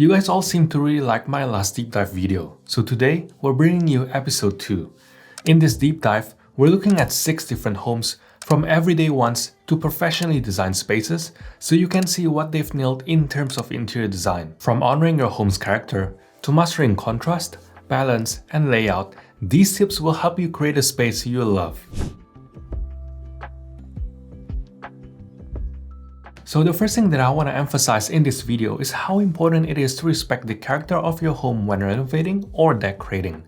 You guys all seem to really like my last deep dive video, so today we're bringing you episode 2. In this deep dive, we're looking at 6 different homes, from everyday ones to professionally designed spaces, so you can see what they've nailed in terms of interior design. From honoring your home's character to mastering contrast, balance, and layout, these tips will help you create a space you'll love. So the first thing that I want to emphasize in this video is how important it is to respect the character of your home when renovating or decorating.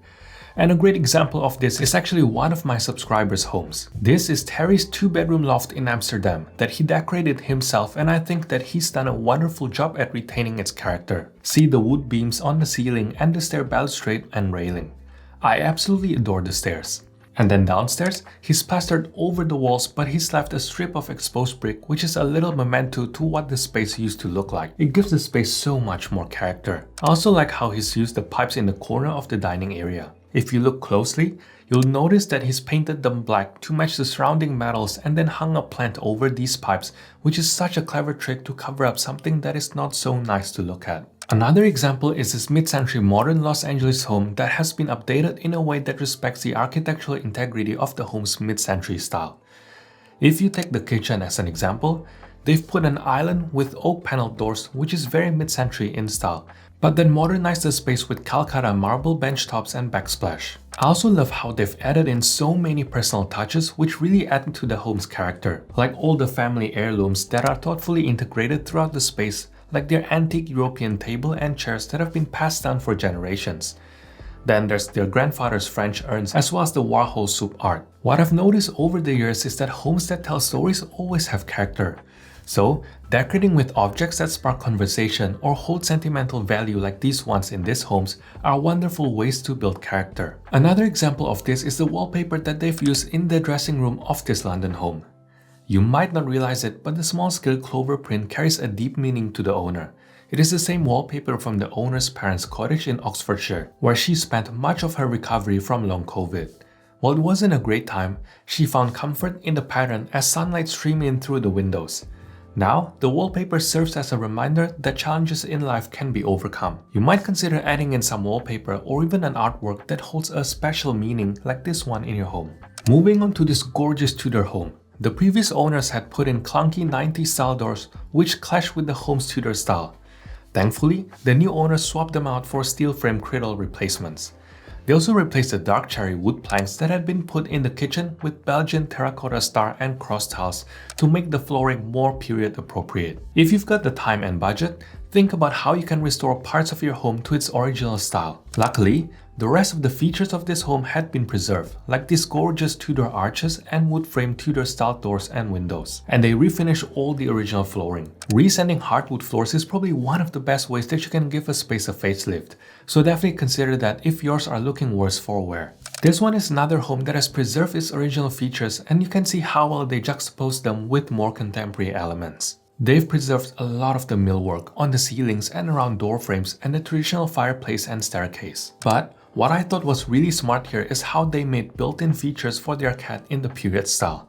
And a great example of this is actually one of my subscribers' homes. This is Terry's 2-bedroom loft in Amsterdam that he decorated himself, and I think that he's done a wonderful job at retaining its character. See the wood beams on the ceiling and the stair balustrade and railing. I absolutely adore the stairs. And then downstairs, he's plastered over the walls, but he's left a strip of exposed brick, which is a little memento to what the space used to look like. It gives the space so much more character. I also like how he's used the pipes in the corner of the dining area. If you look closely, you'll notice that he's painted them black to match the surrounding metals and then hung a plant over these pipes, which is such a clever trick to cover up something that is not so nice to look at. Another example is this mid-century modern Los Angeles home that has been updated in a way that respects the architectural integrity of the home's mid-century style. If you take the kitchen as an example, they've put an island with oak paneled doors, which is very mid-century in style, but then modernized the space with Calcutta marble bench tops and backsplash. I also love how they've added in so many personal touches which really add to the home's character, like all the family heirlooms that are thoughtfully integrated throughout the space, like their antique European table and chairs that have been passed down for generations. Then there's their grandfather's French urns as well as the Warhol soup art. What I've noticed over the years is that homes that tell stories always have character. So, decorating with objects that spark conversation or hold sentimental value like these ones in these homes are wonderful ways to build character. Another example of this is the wallpaper that they've used in the dressing room of this London home. You might not realize it, but the small-scale clover print carries a deep meaning to the owner. It is the same wallpaper from the owner's parents' cottage in Oxfordshire, where she spent much of her recovery from long COVID. While it wasn't a great time, she found comfort in the pattern as sunlight streamed in through the windows. Now, the wallpaper serves as a reminder that challenges in life can be overcome. You might consider adding in some wallpaper or even an artwork that holds a special meaning like this one in your home. Moving on to this gorgeous Tudor home. The previous owners had put in clunky 90s style doors which clashed with the home's Tudor style. Thankfully, the new owners swapped them out for steel frame cradle replacements. They also replaced the dark cherry wood planks that had been put in the kitchen with Belgian terracotta star and cross tiles to make the flooring more period appropriate. If you've got the time and budget, think about how you can restore parts of your home to its original style. Luckily, the rest of the features of this home had been preserved, like these gorgeous Tudor arches and wood-framed Tudor-style doors and windows. And they refinished all the original flooring. Resanding hardwood floors is probably one of the best ways that you can give a space a facelift, so definitely consider that if yours are looking worse for wear. This one is another home that has preserved its original features, and you can see how well they juxtapose them with more contemporary elements. They've preserved a lot of the millwork on the ceilings and around door frames and the traditional fireplace and staircase. But what I thought was really smart here is how they made built-in features for their cat in the period style.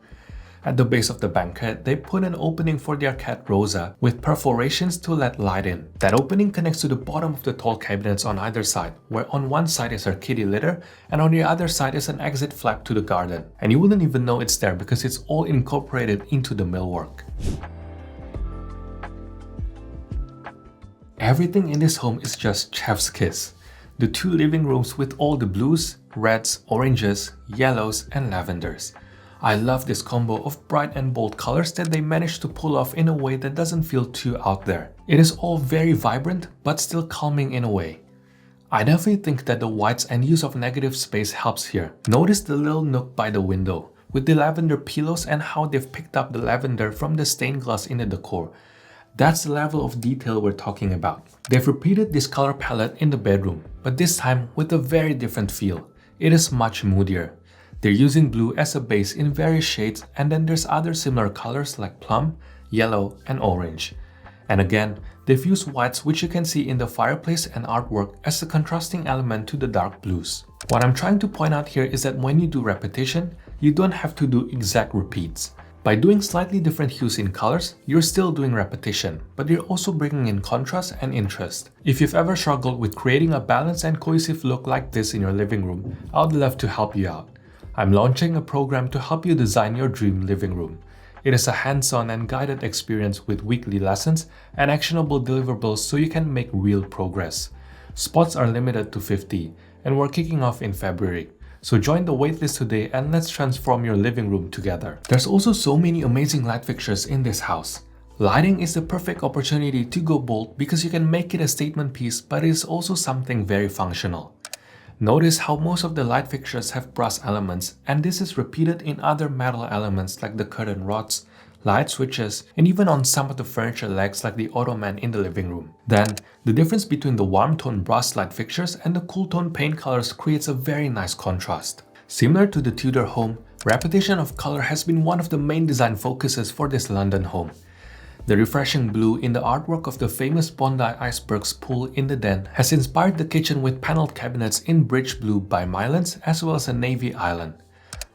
At the base of the banquette, they put an opening for their cat Rosa with perforations to let light in. That opening connects to the bottom of the tall cabinets on either side, where on one side is her kitty litter and on the other side is an exit flap to the garden. And you wouldn't even know it's there because it's all incorporated into the millwork. Everything in this home is just chef's kiss. The 2 living rooms with all the blues, reds, oranges, yellows, and lavenders. I love this combo of bright and bold colors that they managed to pull off in a way that doesn't feel too out there. It is all very vibrant, but still calming in a way. I definitely think that the whites and use of negative space helps here. Notice the little nook by the window, with the lavender pillows and how they've picked up the lavender from the stained glass in the decor. That's the level of detail we're talking about. They've repeated this color palette in the bedroom, but this time with a very different feel. It is much moodier. They're using blue as a base in various shades, and then there's other similar colors like plum, yellow, and orange. And again, they've used whites, which you can see in the fireplace and artwork, as a contrasting element to the dark blues. What I'm trying to point out here is that when you do repetition, you don't have to do exact repeats. By doing slightly different hues in colors, you're still doing repetition, but you're also bringing in contrast and interest. If you've ever struggled with creating a balanced and cohesive look like this in your living room, I'd love to help you out. I'm launching a program to help you design your dream living room. It is a hands-on and guided experience with weekly lessons and actionable deliverables so you can make real progress. Spots are limited to 50, and we're kicking off in February. So join the waitlist today and let's transform your living room together. There's also so many amazing light fixtures in this house. Lighting is the perfect opportunity to go bold because you can make it a statement piece, but it is also something very functional. Notice how most of the light fixtures have brass elements, and this is repeated in other metal elements like the curtain rods, light switches, and even on some of the furniture legs like the ottoman in the living room. Then, the difference between the warm tone brass light fixtures and the cool tone paint colors creates a very nice contrast. Similar to the Tudor home, repetition of color has been one of the main design focuses for this London home. The refreshing blue in the artwork of the famous Bondi Icebergs pool in the den has inspired the kitchen with paneled cabinets in bridge blue by Mylands as well as a navy island.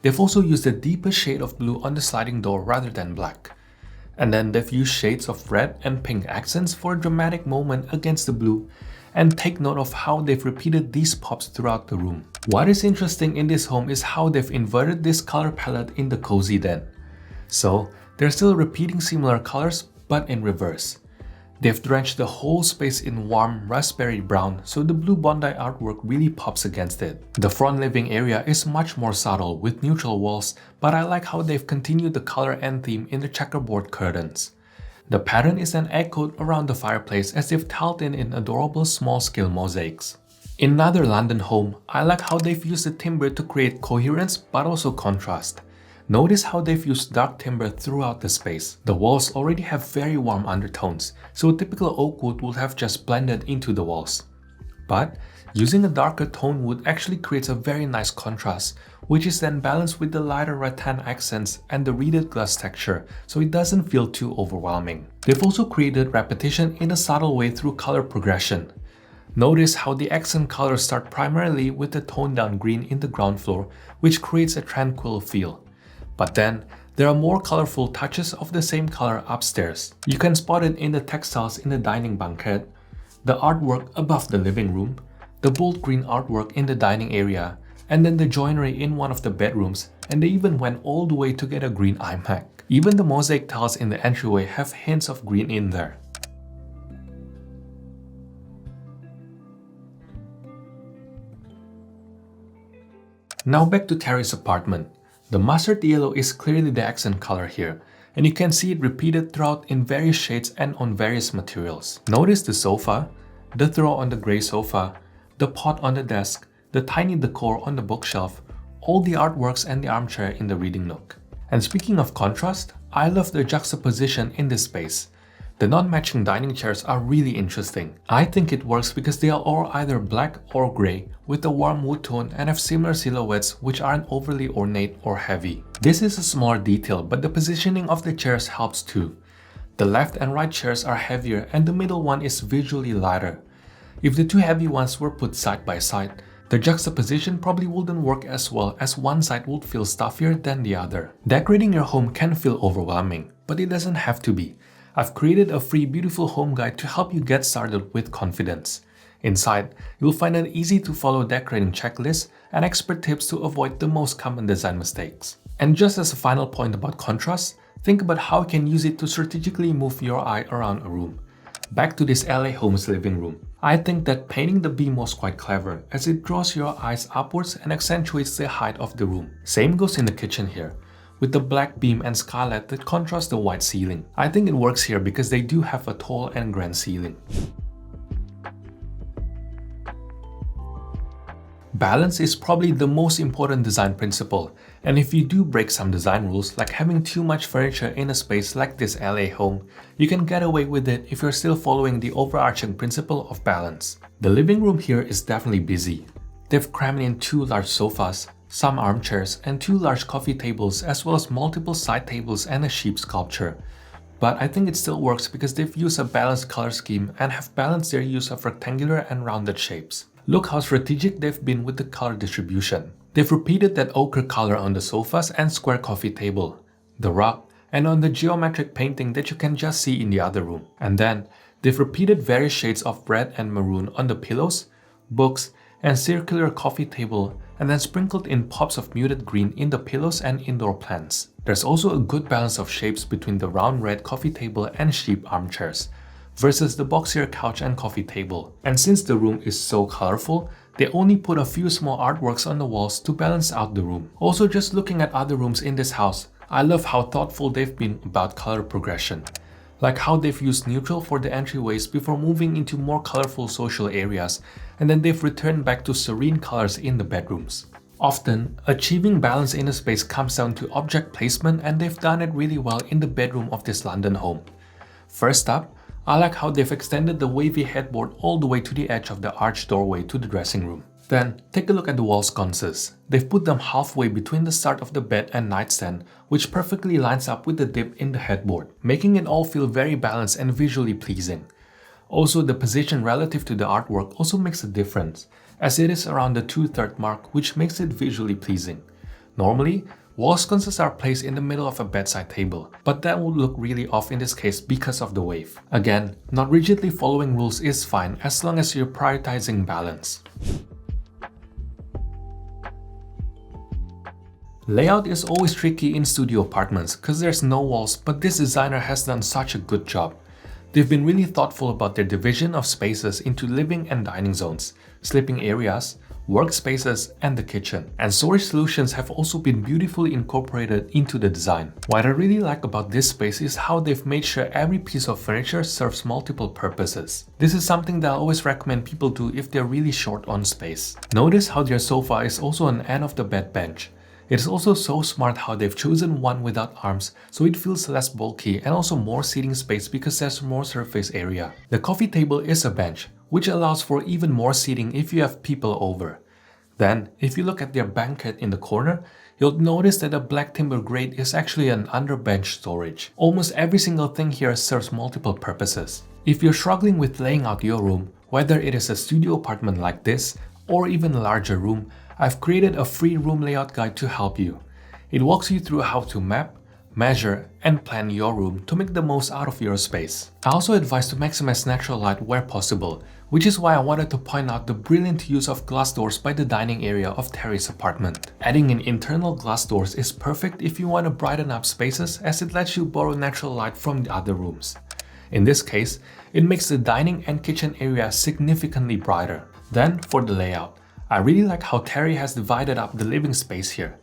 They've also used a deeper shade of blue on the sliding door rather than black. And then they've used shades of red and pink accents for a dramatic moment against the blue, and take note of how they've repeated these pops throughout the room. What is interesting in this home is how they've inverted this color palette in the cozy den. So they're still repeating similar colors but in reverse. They've drenched the whole space in warm raspberry brown, so the blue Bondi artwork really pops against it. The front living area is much more subtle with neutral walls, but I like how they've continued the color and theme in the checkerboard curtains. The pattern is an egg coat around the fireplace as they've tiled in adorable small-scale mosaics. In another London home, I like how they've used the timber to create coherence but also contrast. Notice how they've used dark timber throughout the space. The walls already have very warm undertones, so a typical oak wood would have just blended into the walls. But using a darker tone wood actually creates a very nice contrast, which is then balanced with the lighter rattan accents and the reeded glass texture, so it doesn't feel too overwhelming. They've also created repetition in a subtle way through color progression. Notice how the accent colors start primarily with the toned down green in the ground floor, which creates a tranquil feel. But then, there are more colorful touches of the same color upstairs. You can spot it in the textiles in the dining banquette, the artwork above the living room, the bold green artwork in the dining area, and then the joinery in one of the bedrooms, and they even went all the way to get a green iMac. Even the mosaic tiles in the entryway have hints of green in there. Now back to Terry's apartment. The mustard yellow is clearly the accent color here, and you can see it repeated throughout in various shades and on various materials. Notice the sofa, the throw on the grey sofa, the pot on the desk, the tiny decor on the bookshelf, all the artworks and the armchair in the reading nook. And speaking of contrast, I love the juxtaposition in this space. The non-matching dining chairs are really interesting. I think it works because they are all either black or grey with a warm wood tone and have similar silhouettes which aren't overly ornate or heavy. This is a smaller detail, but the positioning of the chairs helps too. The left and right chairs are heavier and the middle one is visually lighter. If the two heavy ones were put side by side, the juxtaposition probably wouldn't work as well as one side would feel stuffier than the other. Decorating your home can feel overwhelming, but it doesn't have to be. I've created a free beautiful home guide to help you get started with confidence. Inside, you'll find an easy to follow decorating checklist and expert tips to avoid the most common design mistakes. And just as a final point about contrast, think about how you can use it to strategically move your eye around a room. Back to this LA home's living room. I think that painting the beam was quite clever as it draws your eyes upwards and accentuates the height of the room. Same goes in the kitchen here, with the black beam and skylight that contrast the white ceiling. I think it works here because they do have a tall and grand ceiling. Balance is probably the most important design principle, and if you do break some design rules like having too much furniture in a space like this LA home, you can get away with it if you're still following the overarching principle of balance. The living room here is definitely busy. They've crammed in 2 large sofas, some armchairs, and 2 large coffee tables as well as multiple side tables and a sheep sculpture. But I think it still works because they've used a balanced color scheme and have balanced their use of rectangular and rounded shapes. Look how strategic they've been with the color distribution. They've repeated that ochre color on the sofas and square coffee table, the rug, and on the geometric painting that you can just see in the other room. And then they've repeated various shades of red and maroon on the pillows, books, and circular coffee table, and then sprinkled in pops of muted green in the pillows and indoor plants. There's also a good balance of shapes between the round red coffee table and sheep armchairs, versus the boxier couch and coffee table. And since the room is so colorful, they only put a few small artworks on the walls to balance out the room. Also, just looking at other rooms in this house, I love how thoughtful they've been about color progression. Like how they've used neutral for the entryways before moving into more colorful social areas, and then they've returned back to serene colors in the bedrooms. Often, achieving balance in a space comes down to object placement, and they've done it really well in the bedroom of this London home. First up, I like how they've extended the wavy headboard all the way to the edge of the arched doorway to the dressing room. Then, take a look at the wall sconces. They've put them halfway between the start of the bed and nightstand, which perfectly lines up with the dip in the headboard, making it all feel very balanced and visually pleasing. Also, the position relative to the artwork also makes a difference, as it is around the 2/3 mark, which makes it visually pleasing. Normally, wall sconces are placed in the middle of a bedside table, but that would look really off in this case because of the wave. Again, not rigidly following rules is fine as long as you're prioritizing balance. Layout is always tricky in studio apartments because there's no walls, but this designer has done such a good job. They've been really thoughtful about their division of spaces into living and dining zones, sleeping areas, workspaces, and the kitchen. And storage solutions have also been beautifully incorporated into the design. What I really like about this space is how they've made sure every piece of furniture serves multiple purposes. This is something that I always recommend people do if they're really short on space. Notice how their sofa is also an end of the bed bench. It is also so smart how they've chosen one without arms, so it feels less bulky and also more seating space because there's more surface area. The coffee table is a bench, which allows for even more seating if you have people over. Then, if you look at their banquette in the corner, you'll notice that the black timber grate is actually an under-bench storage. Almost every single thing here serves multiple purposes. If you're struggling with laying out your room, whether it is a studio apartment like this or even a larger room, I've created a free room layout guide to help you. It walks you through how to map, measure, and plan your room to make the most out of your space. I also advise to maximize natural light where possible, which is why I wanted to point out the brilliant use of glass doors by the dining area of Terry's apartment. Adding in internal glass doors is perfect if you want to brighten up spaces, as it lets you borrow natural light from the other rooms. In this case, it makes the dining and kitchen area significantly brighter. Then, for the layout. I really like how Terry has divided up the living space here.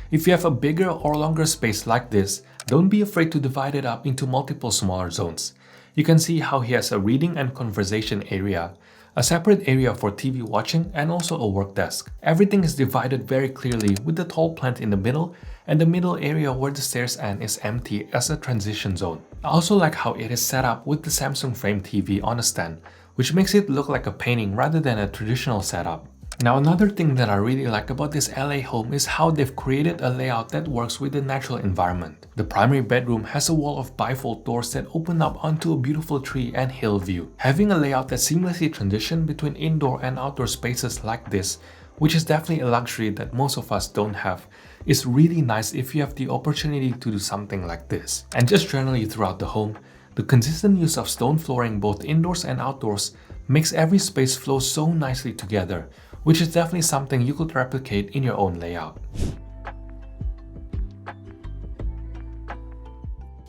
If you have a bigger or longer space like this, don't be afraid to divide it up into multiple smaller zones. You can see how he has a reading and conversation area, a separate area for TV watching, and also a work desk. Everything is divided very clearly with the tall plant in the middle, and the middle area where the stairs end is empty as a transition zone. I also like how it is set up with the Samsung frame TV on a stand, which makes it look like a painting rather than a traditional setup. Now, another thing that I really like about this LA home is how they've created a layout that works with the natural environment. The primary bedroom has a wall of bifold doors that open up onto a beautiful tree and hill view. Having a layout that seamlessly transitions between indoor and outdoor spaces like this, which is definitely a luxury that most of us don't have, is really nice if you have the opportunity to do something like this. And just generally throughout the home, the consistent use of stone flooring both indoors and outdoors makes every space flow so nicely together, which is definitely something you could replicate in your own layout.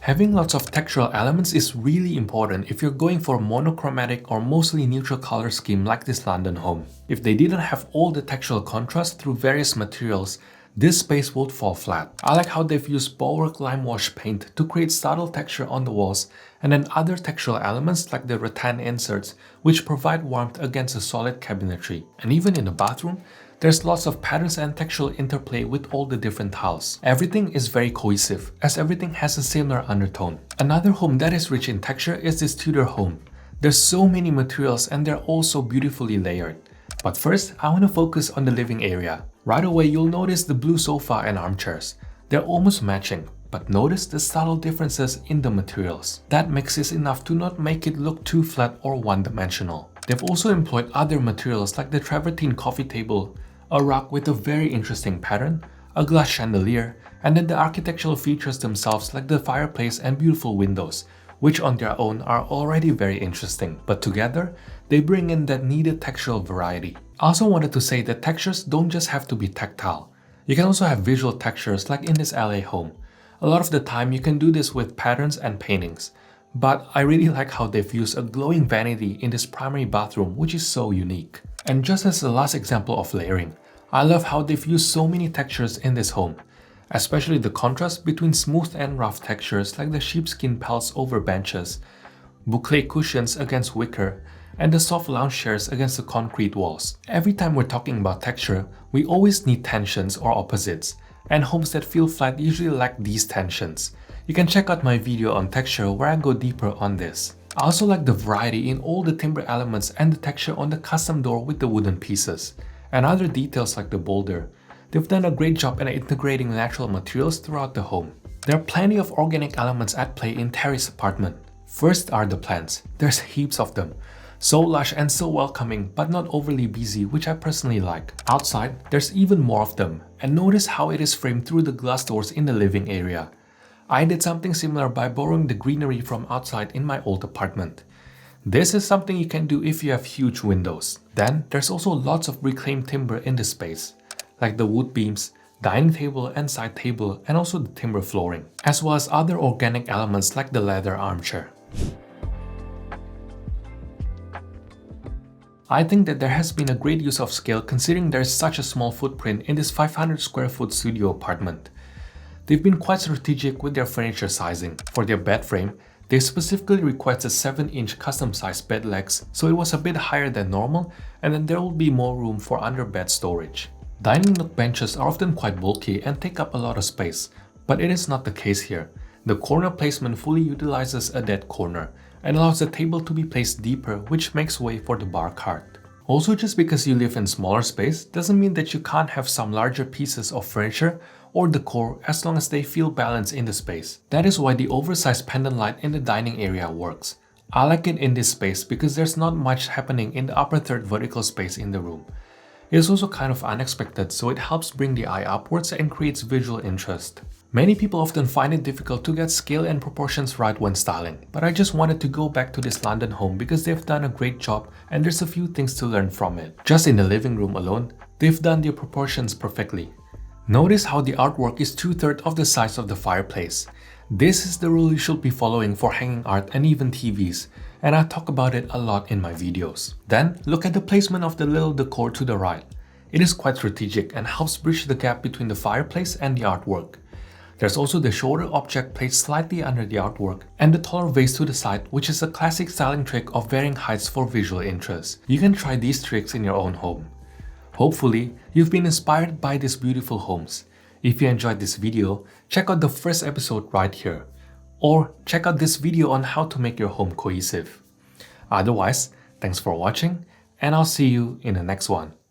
Having lots of textural elements is really important if you're going for a monochromatic or mostly neutral color scheme like this London home. If they didn't have all the textural contrast through various materials, this space would fall flat. I like how they've used bulwark lime wash paint to create subtle texture on the walls, and then other textural elements like the rattan inserts, which provide warmth against the solid cabinetry. And even in the bathroom, there's lots of patterns and textual interplay with all the different tiles. Everything is very cohesive, as everything has a similar undertone. Another home that is rich in texture is this Tudor home. There's so many materials and they're all so beautifully layered. But first, I want to focus on the living area. Right away, you'll notice the blue sofa and armchairs. They're almost matching, but notice the subtle differences in the materials. That mix is enough to not make it look too flat or one-dimensional. They've also employed other materials like the travertine coffee table, a rug with a very interesting pattern, a glass chandelier, and then the architectural features themselves like the fireplace and beautiful windows, which on their own are already very interesting, but together, they bring in that needed textural variety. I also wanted to say that textures don't just have to be tactile. You can also have visual textures like in this LA home. A lot of the time you can do this with patterns and paintings, but I really like how they've used a glowing vanity in this primary bathroom, which is so unique. And just as the last example of layering, I love how they've used so many textures in this home, especially the contrast between smooth and rough textures like the sheepskin pelts over benches, boucle cushions against wicker, and the soft lounge chairs against the concrete walls. Every time we're talking about texture, we always need tensions or opposites, and homes that feel flat usually lack these tensions. You can check out my video on texture where I go deeper on this. I also like the variety in all the timber elements and the texture on the custom door with the wooden pieces, and other details like the boulder. They've done a great job in integrating natural materials throughout the home. There are plenty of organic elements at play in Terry's apartment. First are the plants. There's heaps of them. So lush and so welcoming, but not overly busy, which I personally like. Outside, there's even more of them, and notice how it is framed through the glass doors in the living area. I did something similar by borrowing the greenery from outside in my old apartment. This is something you can do if you have huge windows. Then, there's also lots of reclaimed timber in this space, like the wood beams, dining table and side table, and also the timber flooring, as well as other organic elements like the leather armchair. I think that there has been a great use of scale considering there is such a small footprint in this 500 square foot studio apartment. They've been quite strategic with their furniture sizing. For their bed frame, they specifically requested 7-inch custom-sized bed legs, so it was a bit higher than normal, and then there will be more room for under-bed storage. Dining nook benches are often quite bulky and take up a lot of space, but it is not the case here. The corner placement fully utilizes a dead corner and allows the table to be placed deeper, which makes way for the bar cart. Also, just because you live in smaller space doesn't mean that you can't have some larger pieces of furniture or decor as long as they feel balanced in the space. That is why the oversized pendant light in the dining area works. I like it in this space because there's not much happening in the upper third vertical space in the room. It is also kind of unexpected, so it helps bring the eye upwards and creates visual interest. Many people often find it difficult to get scale and proportions right when styling, but I just wanted to go back to this London home because they've done a great job and there's a few things to learn from it. Just in the living room alone, they've done their proportions perfectly. Notice how the artwork is 2/3 of the size of the fireplace. This is the rule you should be following for hanging art and even TVs, and I talk about it a lot in my videos. Then, look at the placement of the little decor to the right. It is quite strategic and helps bridge the gap between the fireplace and the artwork. There's also the shorter object placed slightly under the artwork and the taller vase to the side, which is a classic styling trick of varying heights for visual interest. You can try these tricks in your own home. Hopefully, you've been inspired by these beautiful homes. If you enjoyed this video, check out the first episode right here. Or check out this video on how to make your home cohesive. Otherwise, thanks for watching, and I'll see you in the next one.